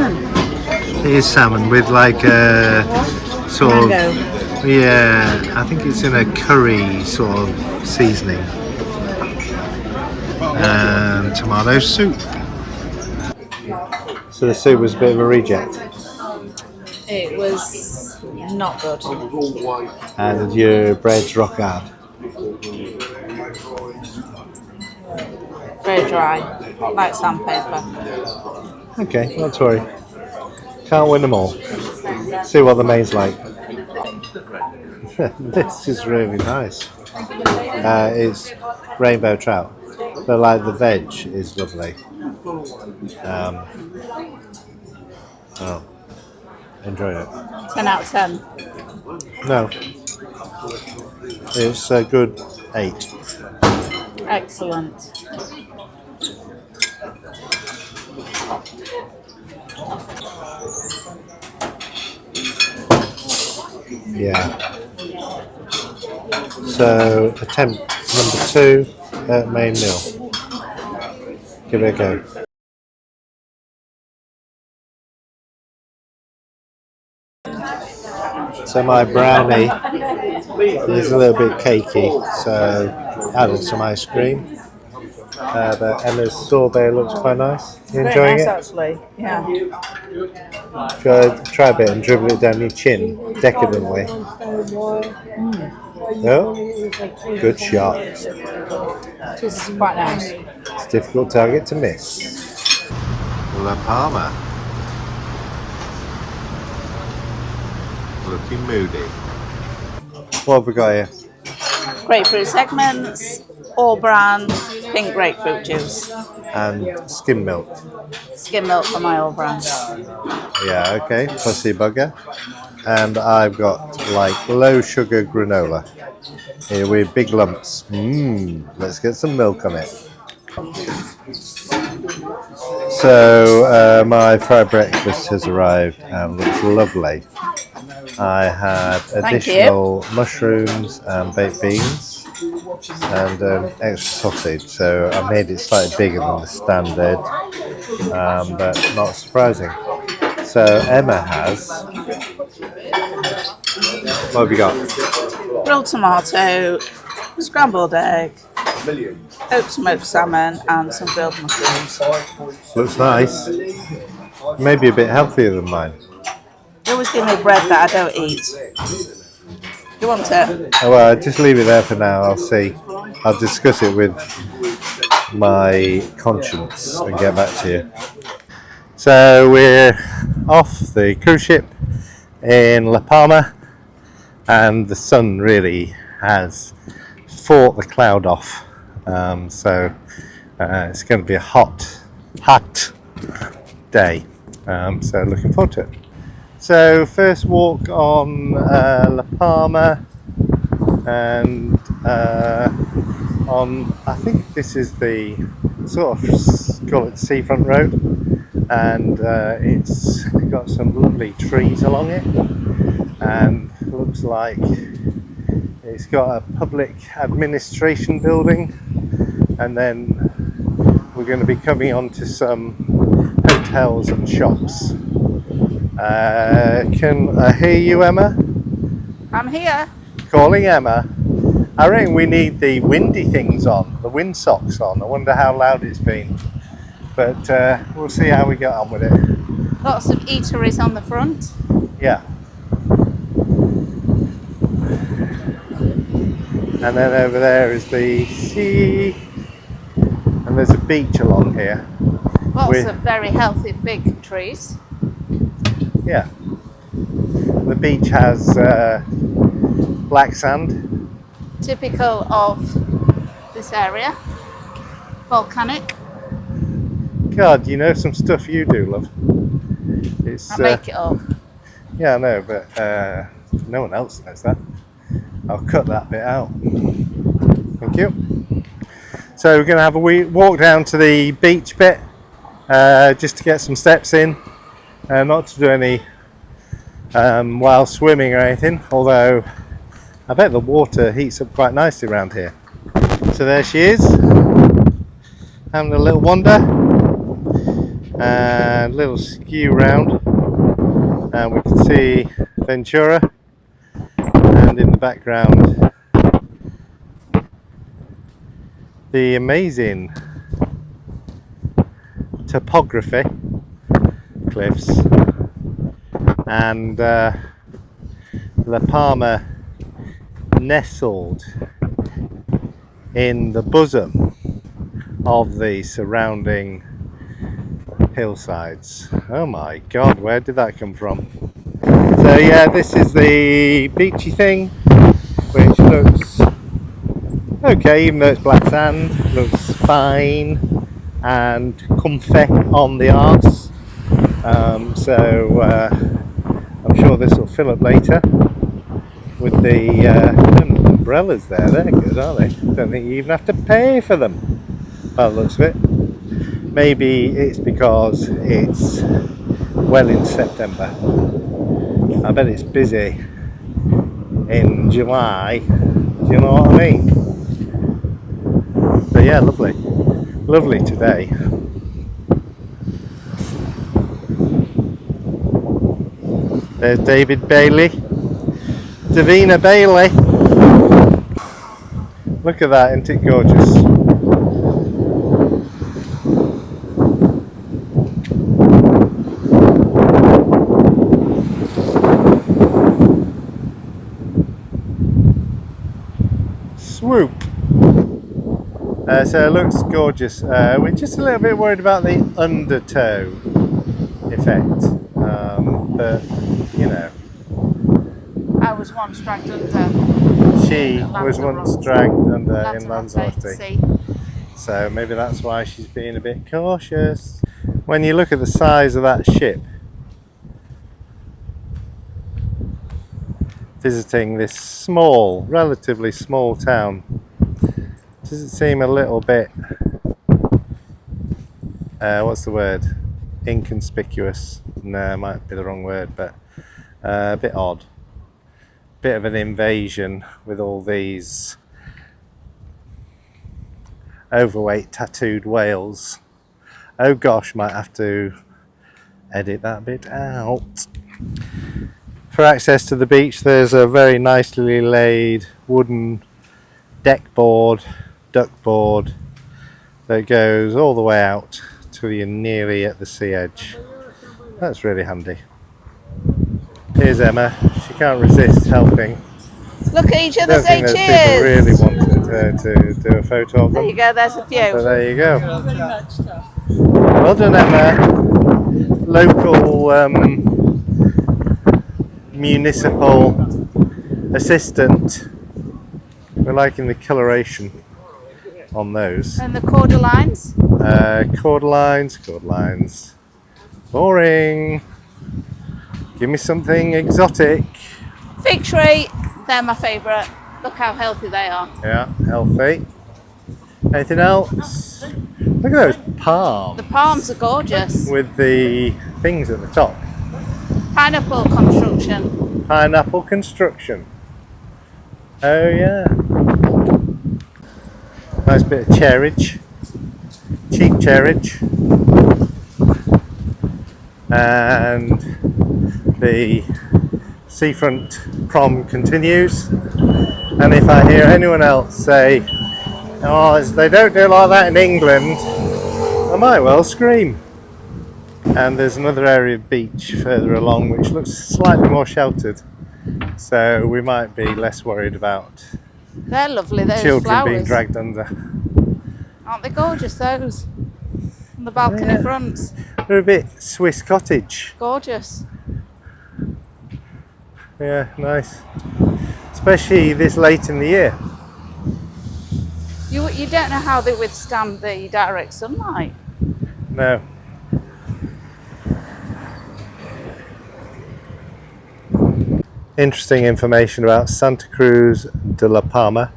salmon. It is salmon with like a sort Mango. of, yeah, I think it's in a curry sort of seasoning. And tomato soup. So the soup was a bit of a reject. It was not good. And your bread's rock hard. Very dry, like sandpaper. Okay, not to worry. Can't win them all. See what the main's like. This is really nice. It's rainbow trout, but like the veg is lovely. Oh, enjoy it. 10 out of 10. No, it's a good 8. Excellent. Yeah. So attempt number 2 at main meal. Give it a go. So my brownie is a little bit cakey, so added some ice cream. But Emma's sorbet looks quite nice. You enjoying Very nice, it? actually. Yeah. Try a bit and dribble it down your chin, decadently. No? Good shot. This is quite nice. It's a difficult target to miss. La Palma. Looking moody. What have we got here? Grapefruit segments, all brand, pink grapefruit juice. And skim milk. Skim milk for my all brand. Yeah, okay. Pussy bugger. And I've got like low sugar granola. Here with big lumps. Let's get some milk on it. So my fried breakfast has arrived and looks lovely. I had additional mushrooms and baked beans and extra sausage, so I made it slightly bigger than the standard, but not surprising. So Emma has, what have you got? Grilled tomato, scrambled egg, oak smoked salmon and some grilled mushrooms. Looks nice. Maybe a bit healthier than mine. They always give me bread that I don't eat. You want it? Oh, well, just leave it there for now. I'll see. I'll discuss it with my conscience and get back to you. So we're off the cruise ship in La Palma, and the sun really has fought the cloud off. So it's going to be a hot day. So looking forward to it. So first walk on La Palma, and on, I think this is the sort of, call it seafront road, and it's got some lovely trees along it, and looks like it's got a public administration building, and then we're going to be coming on to some hotels and shops. Can I hear you, Emma? I'm here. Calling Emma. I reckon we need the windy things on, the wind socks on. I wonder how loud it's been. But we'll see how we get on with it. Lots of eateries on the front. Yeah. And then over there is the sea. And there's a beach along here. Lots of very healthy fig trees. Yeah. The beach has black sand. Typical of this area. Volcanic. God, you know some stuff you do, love. It's, I make it up. Yeah, I know, but no one else knows that. I'll cut that bit out. Thank you. So we're going to have a wee walk down to the beach bit, just to get some steps in. Not to do any while swimming or anything, although I bet the water heats up quite nicely around here. So there she is, having a little wander. and a little skew round, and we can see Ventura, and in the background the amazing topography, cliffs, and La Palma nestled in the bosom of the surrounding hillsides. Oh my god, where did that come from? So yeah, this is the beachy thing, which looks okay, even though it's black sand. Looks fine and comfy on the arse. So I'm sure this will fill up later with the umbrellas there. They're good, aren't they? Don't think you even have to pay for them by the looks of it. Maybe it's because it's well in September. I bet it's busy in July. Do you know what I mean? But yeah, lovely. Lovely today. There's David Bailey. Davina Bailey. Look at that, isn't it gorgeous? Swoop. So it looks gorgeous. We're just a little bit worried about the undertow effect, but you know. I was once dragged under. She was once dragged under in Lanzarote. See. So maybe that's why she's being a bit cautious. When you look at the size of that ship, visiting this small, relatively small town, does it seem a little bit, what's the word? Inconspicuous? No, might be the wrong word, but a bit odd. Bit of an invasion with all these overweight tattooed whales. Oh gosh, might have to edit that bit out. For access to the beach, there's a very nicely laid wooden deck board, duck board, that goes all the way out till you're nearly at the sea edge. That's really handy. Here's Emma. She can't resist helping. Look at each other, I say don't think cheers. those people really wanted to do a photo of them. There you go, there's a few. But there you go. Well done, Emma. Local municipal assistant. We're liking the coloration on those. And the cordelines? Cordelines. Boring. Give me something exotic. Fig tree, they're my favourite. Look how healthy they are. Yeah, healthy. Anything else? Look at those palms. The palms are gorgeous. With the things at the top. Pineapple construction. Pineapple construction. Oh yeah. Nice bit of cherridge. Cheap cherridge. And the seafront prom continues. And if I hear anyone else say, oh, they don't do it like that in England, I might well scream. And there's another area of beach further along which looks slightly more sheltered, so we might be less worried about They're lovely, those children flowers. being dragged under. Aren't they gorgeous, those? On the balcony fronts. They're a bit Swiss cottage. Gorgeous. Yeah, nice. Especially this late in the year. You don't know how they withstand the direct sunlight. No. Interesting information about Santa Cruz de la Palma,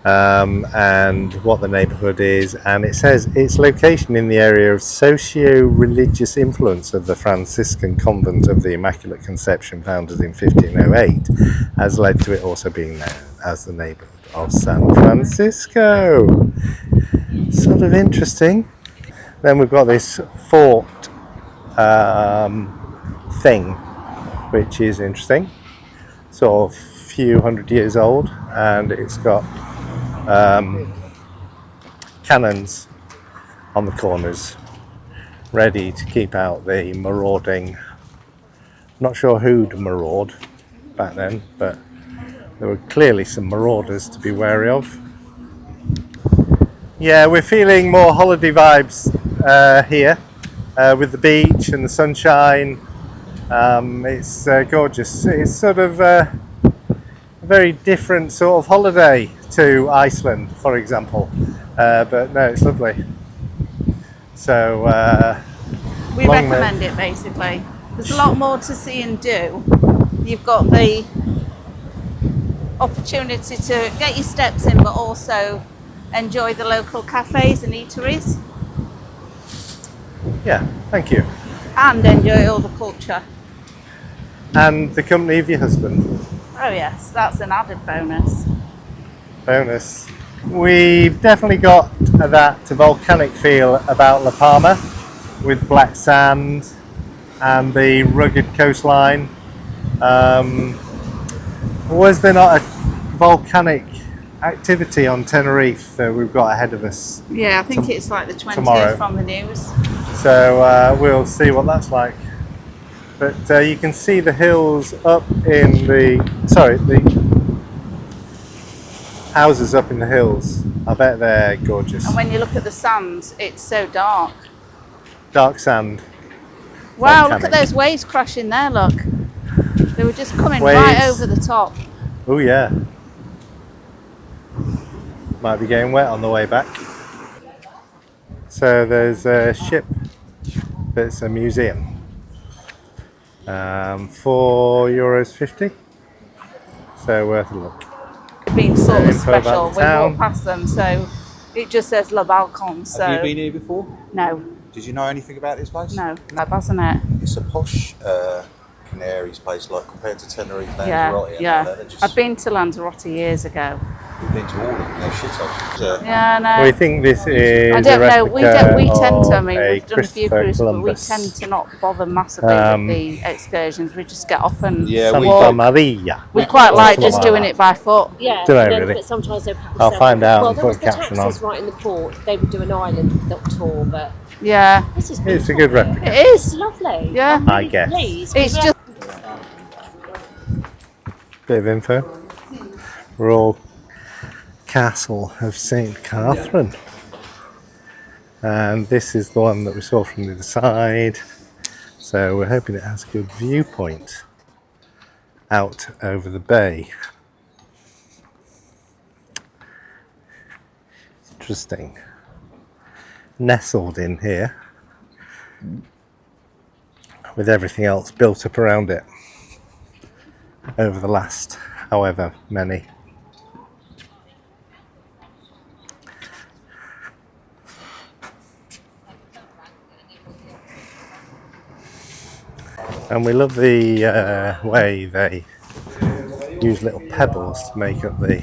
and what the neighbourhood is, and it says its location in the area of socio-religious influence of the Franciscan convent of the Immaculate Conception, founded in 1508, has led to it also being known as the neighbourhood of San Francisco. Sort of interesting. Then we've got this fort thing, which is interesting. Sort of few hundred years old, and it's got cannons on the corners, ready to keep out the marauding. Not sure who'd maraud back then, but there were clearly some marauders to be wary of. Yeah, we're feeling more holiday vibes here with the beach and the sunshine. It's gorgeous. It's sort of a very different sort of holiday to Iceland, for example. But no, it's lovely. So we recommend it basically. There's a lot more to see and do. You've got the opportunity to get your steps in, but also enjoy the local cafes and eateries. Yeah, thank you. And enjoy all the culture. And the company of your husband. Oh yes, that's an added bonus. Bonus. We've definitely got that volcanic feel about La Palma, with black sand and the rugged coastline. Was there not a volcanic activity on Tenerife that we've got ahead of us? Yeah, I think it's like the 20th tomorrow. From the news. So we'll see what that's like. But you can see the hills up in the houses up in the hills. I bet they're gorgeous. And when you look at the sand, it's so dark. Dark sand. Wow, Volcanic. look at those waves crashing there, look. They were just coming Waves. right over the top. Oh yeah. Might be getting wet on the way back. So there's a ship that's a museum. €4.50. So worth a look. Being sort of Info about special. the We town. walk past them, so it just says Le Balcon. So Have you been here before? No, Did you know anything about this place? no, hasn't it? It's a posh Canaries place, like compared to Tenerife, Yeah, Lanzarote. yeah. They're just, I've been to Lanzarote years ago. We've been to all of them. They're shit up. Yeah, no. We think this is I don't a know. replica We tend to. I of mean, a we've done a few Christopher cruises, but we Columbus. tend to not bother massively with the excursions. We just get off and Yeah, we- Santa walk. Maria. We quite like Something just like doing that. it by foot. Yeah, Do they and then, really? but sometimes they'll have I'll find out Well, and there put was a the caption taxis on. right in the port. They would do an island tour, but Yeah, this is It's a beautiful. good replica. it It's is. lovely. Yeah. I'm I really guess. pleased, It's 'cause just Bit of info. Royal Castle of St. Catherine. And this is the one that we saw from the other side. So we're hoping it has a good viewpoint out over the bay. Interesting. Nestled in here with everything else built up around it over the last however many. And we love the way they use little pebbles to make up the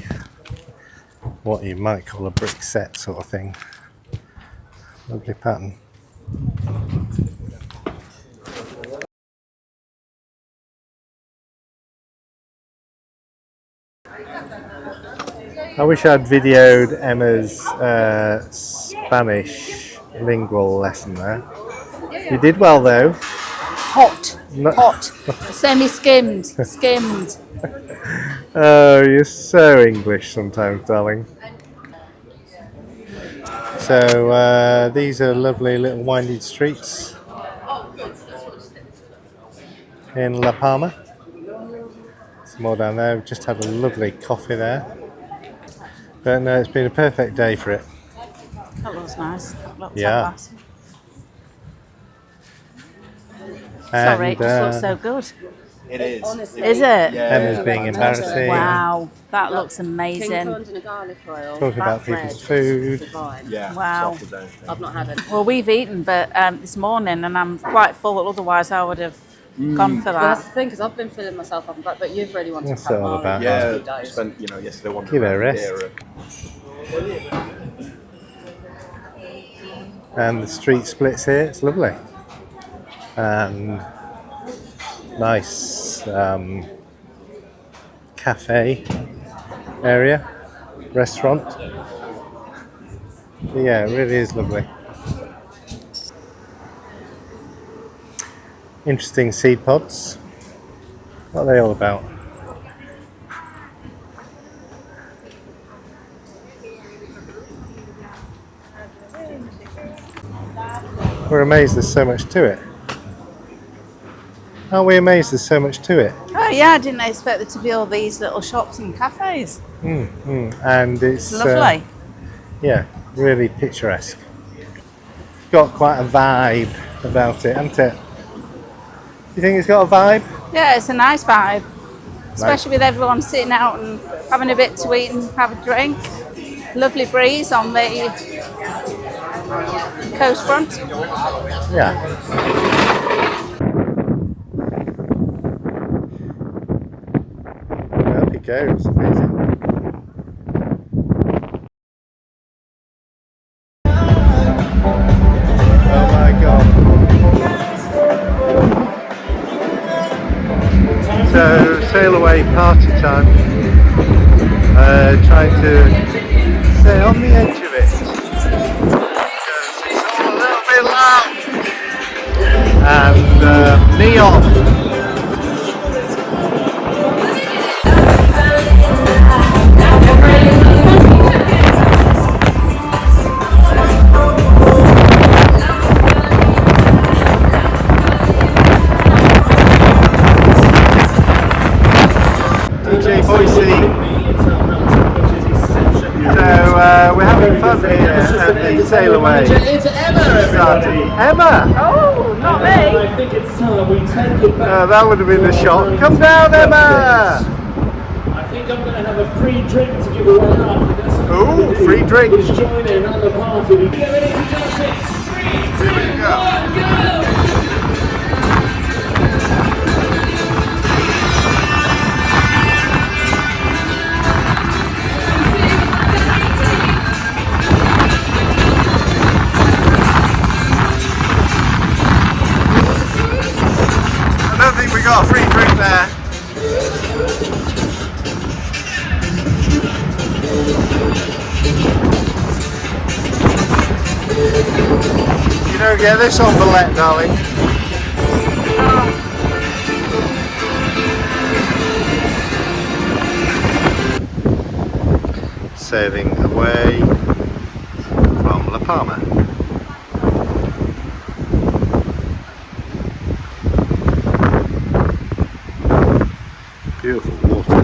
what you might call a brick set sort of thing. Lovely pattern. I wish I'd videoed Emma's Spanish lingual lesson there. You did well though. hot, No- hot, semi-skimmed, skimmed. Oh, you're so English sometimes, darling. So these are lovely little winding streets in La Palma. Some more down there. We've just had a lovely coffee there. But no, it's been a perfect day for it. That looks nice. That looks Yeah. nice. Sorry, it And, just looks so good. It is. Is it? Emma's being embarrassing. Wow, that looks King amazing. corns and a garlic oil. Talking about That people's bread food. is divine. Yeah. Wow. soft as anything. I've not had it. Well, we've eaten, but this morning, and I'm quite full. Otherwise, I would have gone for Well, that's that. the thing, because I've been filling myself up, but you've really wanted What's to have that all mine about? the last Yeah, few days. spent yesterday wandering Give it a around rest. here. And the street splits here, it's lovely. And nice cafe area, restaurant. Yeah, it really is lovely. Interesting seed pods. What are they all about? We're amazed there's so much to it. Aren't we amazed there's so much to it? Oh yeah, I didn't expect there to be all these little shops and cafes. And it's Lovely. yeah, really picturesque. Got quite a vibe about it, hasn't it? You think it's got a vibe? Yeah, it's a nice vibe. Especially with everyone sitting out and having a bit to eat and have a drink. Lovely breeze on the coast front. Yeah. Up it goes, amazing. Oh my god. So, sail away party time. Trying to stay on the edge of it. Because it's all a little bit loud. And neon. DJ Boise. So we're having fun here at the sail away. Emma! Oh, not me. I think it's time we take it back. That would have been the shot. Come down, Emma! I think I'm going to have a free drink to give away after this. Ooh, free drink. Let's join in on the party. Get ready to dance it. 3, 2, 1, go! I don't think we got a free drink there. You don't get this on Valette, darling. Sailing away from La Palma. Beautiful water.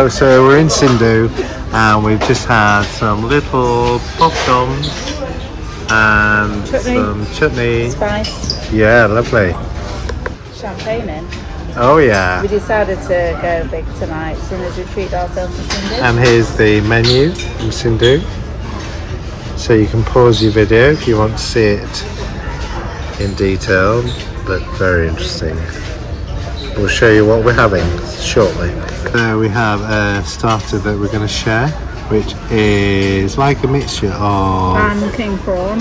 So we're in Sindhu and we've just had some little popcorns and some chutney. Spice. Yeah, lovely. Champagne in. Oh yeah. We decided to go big tonight as soon as we treat ourselves to Sindhu. And here's the menu from Sindhu. So you can pause your video if you want to see it in detail, but very interesting. We'll show you what we're having shortly. So we have a starter that we're going to share, which is like a mixture of And king prawn.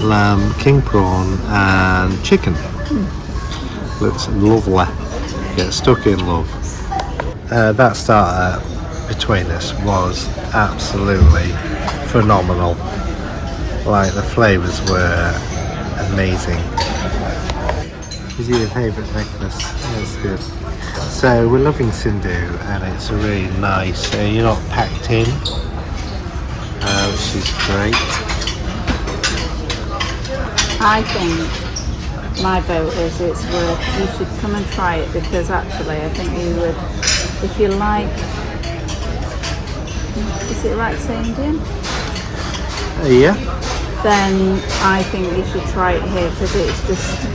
lamb, king prawn and chicken. Looks lovely. Get stuck in love. That starter between us was absolutely phenomenal. Like the flavours were amazing. Is it your favourite breakfast? That's good. So we're loving Sindhu and it's a really nice, you're not packed in, which is great. I think my vote is it's worth, you should come and try it because actually I think you would, if you like, is it right to say Indian? Yeah. Then I think you should try it here because it's just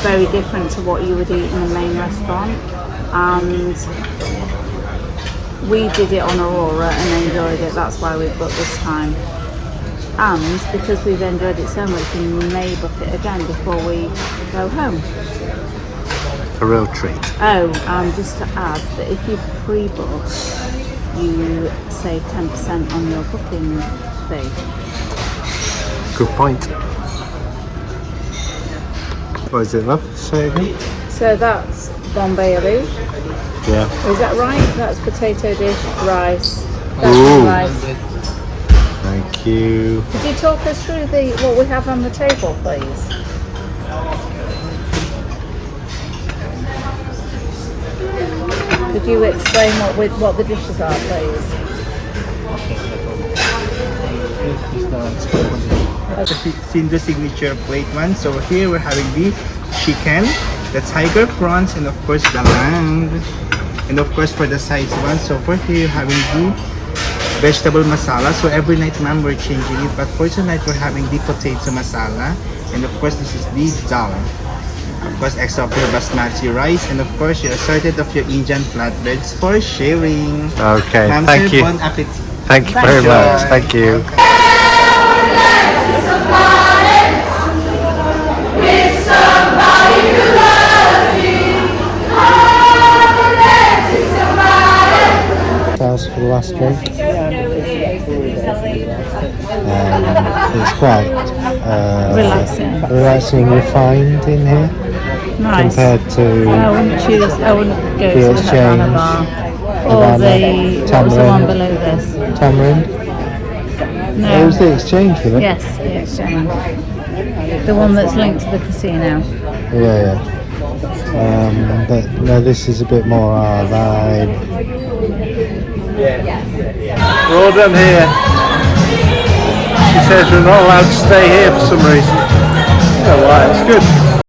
very different to what you would eat in the main restaurant. And we did it on Aurora and enjoyed it. That's why we booked this time. And because we've enjoyed it so much, we may book it again before we go home. A real treat. Oh, just to add that if you pre-book, you save 10% on your booking fee. Good point. What is it, love? Say it again. So that's Bombay aloo. Yeah. Is that right? That's potato dish, rice. That's Ooh. rice. Thank you. Could you talk us through what we have on the table, please? Could you explain what the dishes are, please? Sindhu signature plate one. So here we're having the chicken, the tiger prawns, and of course the lamb. And of course for the sides one, so for here having the vegetable masala. So every night, ma'am, we're changing it, but for tonight we're having the potato masala, and of course this is the dal. Of course extra of your basmati rice, and of course your assorted of your Indian flatbreads for sharing. Okay, Ma'am, thank sir, you. bon appetit. Thank you very much. Thank you. For the last drink. It's quite relaxing, refined in here. Nice. Compared to I wouldn't go the to the exchange, Havana bar. Or what was the one below this? Tamarind. No. It was the exchange, wasn't it? Yes, the exchange. The one that's linked to the casino. Yeah. But no, this is a bit more our vibe. We're all done here. She says we're not allowed to stay here for some reason. I don't know why, it's good.